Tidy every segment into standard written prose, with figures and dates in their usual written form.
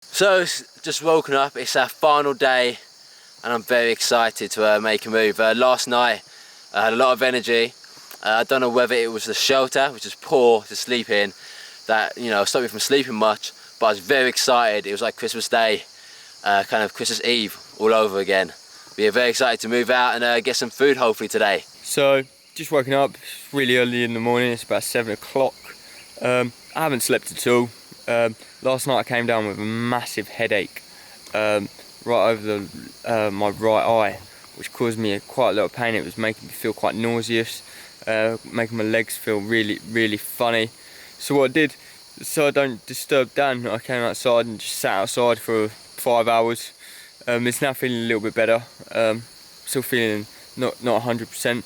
So just woken up, it's our final day and I'm very excited to make a move. Last night I had a lot of energy. I don't know whether it was the shelter, which is poor to sleep in, that stopped me from sleeping much, but I was very excited. It was like Christmas Day, kind of Christmas Eve all over again. We are very excited to move out and get some food hopefully today. So just woken up, it's really early in the morning, it's about 7 o'clock. I haven't slept at all. Last night I came down with a massive headache right over my right eye, which caused me quite a lot of pain. It was making me feel quite nauseous, making my legs feel really funny. So what I did, so I don't disturb Dan, I came outside and just sat outside for 5 hours. It's now feeling a little bit better. Still feeling not 100%,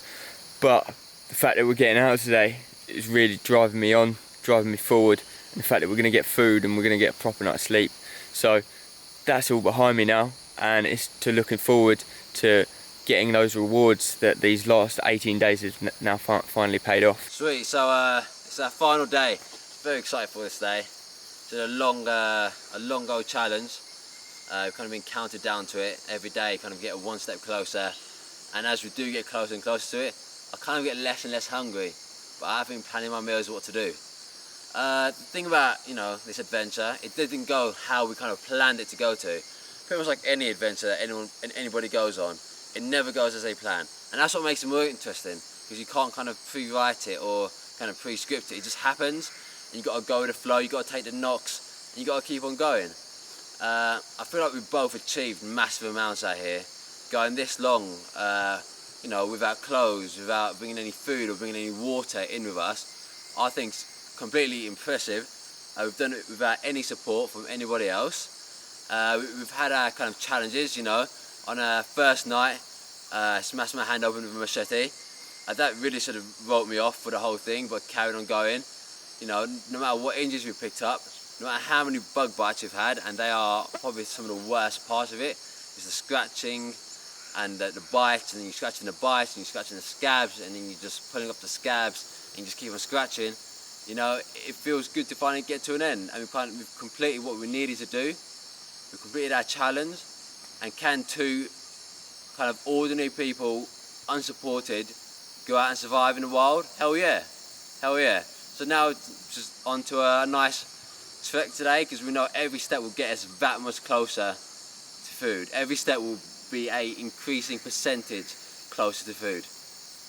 but the fact that we're getting out today is really driving me on, driving me forward. And the fact that we're going to get food and we're going to get a proper night's sleep. So that's all behind me now, and it's to looking forward to getting those rewards that these last 18 days have now finally paid off. Sweet, so it's our final day. Very excited for this day. It's a long old challenge. We've kind of been counted down to it every day, kind of get one step closer. And as we do get closer and closer to it, I kind of get less and less hungry. But I've been planning my meals what to do. The thing about this adventure, it didn't go how we kind of planned it to go to. Pretty much like any adventure that anybody goes on, it never goes as they plan, and that's what makes it more interesting, because you can't kind of pre-write it or kind of pre-script it. It just happens, and you got to go with the flow. You got to take the knocks, and you got to keep on going. I feel like we've both achieved massive amounts out here, going this long, without clothes, without bringing any food or bringing any water in with us. I think completely impressive. We've done it without any support from anybody else. We've had our kind of challenges, on our first night, smashed my hand open with a machete. That really sort of wrote me off for the whole thing, but carried on going. No matter what injuries we picked up, no matter how many bug bites we've had, and they are probably some of the worst parts of it, is the scratching and the bites, and then you're scratching the bites, and you're scratching the scabs, and then you're just pulling up the scabs, and you just keep on scratching. It feels good to finally get to an end, and we've completed what we needed to do. We've completed our challenge, and can two kind of ordinary people, unsupported, go out and survive in the wild? Hell yeah, hell yeah. So now it's just on to a nice trek today, because we know every step will get us that much closer to food. Every step will be a increasing percentage closer to food.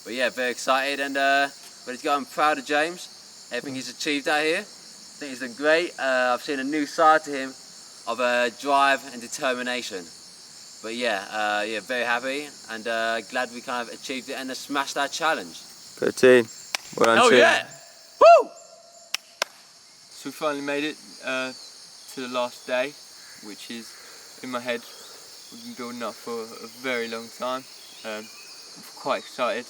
But yeah, very excited and ready to go. I'm proud of James. Everything he's achieved out here. I think he's done great. I've seen a new side to him of drive and determination. But yeah, very happy and glad we kind of achieved it and smashed our challenge. Good team. Well done, oh team. Yeah! Woo! So we finally made it to the last day, which is, in my head, we've been building up for a very long time. I'm quite excited.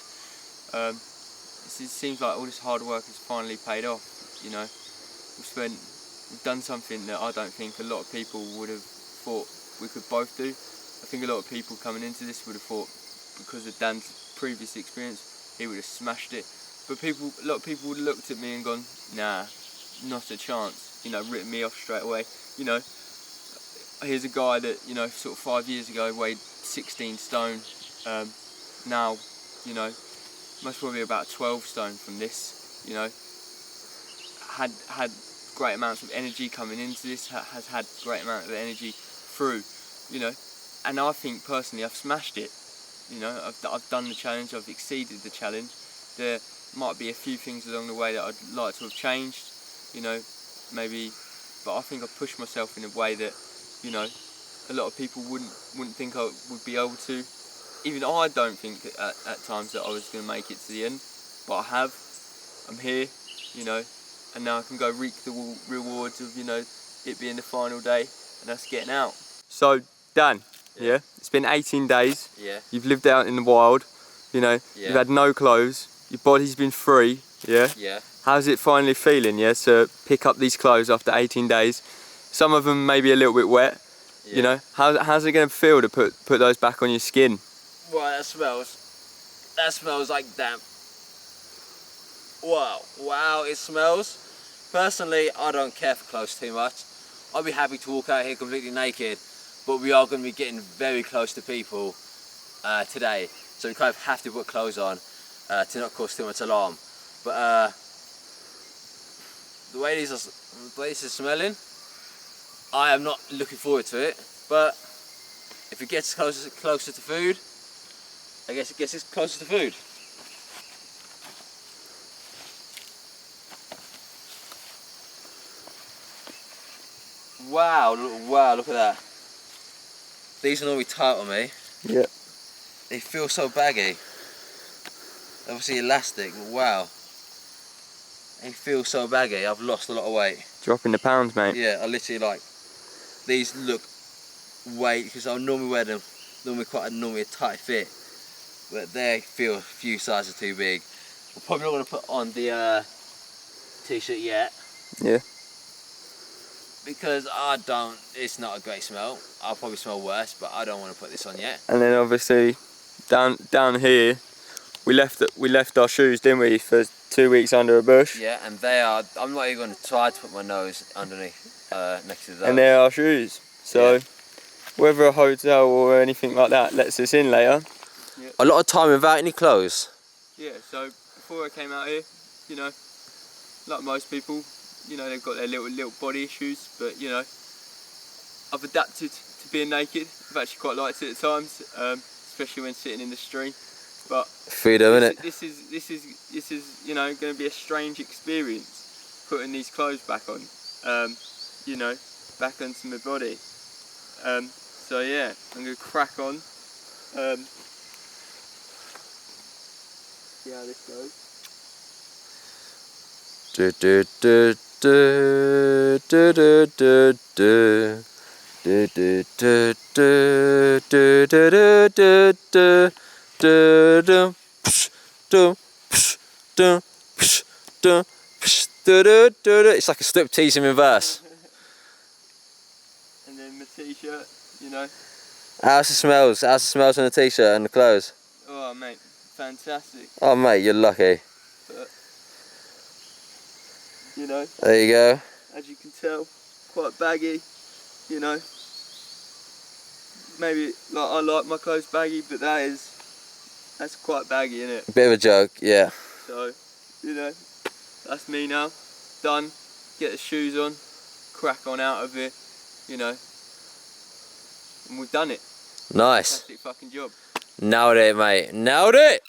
It seems like all this hard work has finally paid off. We've done something that I don't think a lot of people would have thought we could both do. I think a lot of people coming into this would have thought, because of Dan's previous experience, he would have smashed it. But a lot of people would have looked at me and gone, nah, not a chance. Written me off straight away. Here's a guy that sort of 5 years ago weighed 16 stone. Now, most probably about 12 stone from this. Had great amounts of energy coming into this. Has had great amount of energy through. And I think personally I've smashed it. I've done the challenge. I've exceeded the challenge. There might be a few things along the way that I'd like to have changed. Maybe, but I think I've pushed myself in a way that a lot of people wouldn't think I would be able to. Even I don't think at times that I was going to make it to the end, but I have. I'm here, and now I can go reap the rewards of it being the final day and us getting out. So Dan, yeah, it's been 18 days. Yeah. You've lived out in the wild. Yeah. You've had no clothes. Your body's been free. Yeah. Yeah. How's it finally feeling? Yeah, to pick up these clothes after 18 days. Some of them maybe a little bit wet. Yeah. How's it going to feel to put those back on your skin? Well, that smells like damp. Wow, it smells. Personally, I don't care for clothes too much. I'll be happy to walk out here completely naked, but we are going to be getting very close to people today, so we kind of have to put clothes on to not cause too much alarm. But the way this is smelling, I am not looking forward to it. But if it gets closer to food, I guess it gets closer to food. Wow, look at that. These are normally tight on me. Yeah. They feel so baggy. Obviously elastic, but wow. They feel so baggy. I've lost a lot of weight. Dropping the pounds, mate. Yeah, I literally like, these look weight, because I normally wear them, normally a tight fit, but they feel a few sizes too big. I'm probably not going to put on the t-shirt yet. Yeah. Because it's not a great smell. I'll probably smell worse, but I don't want to put this on yet. And then obviously down here, we left our shoes, didn't we, for 2 weeks under a bush. Yeah, and I'm not even going to try to put my nose underneath, next to those. And they're our shoes. So yeah. Whether a hotel or anything like that lets us in later. Yeah. A lot of time without any clothes. Yeah, so before I came out here, you know, like most people, you know, they've got their little body issues, but you know, I've adapted to being naked. I've actually quite liked it at times, especially when sitting in the stream. But freedom, innit? This is you know, going to be a strange experience, putting these clothes back on, you know, back onto my body. So yeah, I'm going to crack on. See how this goes. Do do do do do do do do do do do do do do do do do do. It's like a striptease in reverse. And then my t-shirt, you know. How's the smells? How's the smells on the t-shirt and the clothes? Oh mate, fantastic. Oh mate, you're lucky. But, you know. There you go. As you can tell, quite baggy, you know. Maybe like I like my clothes baggy, but that's quite baggy, isn't it? Bit of a joke, yeah. So, you know, that's me now. Done. Get the shoes on, crack on out of here, you know. And we've done it. Nice. Fantastic fucking job. Nailed it, mate. Nailed it!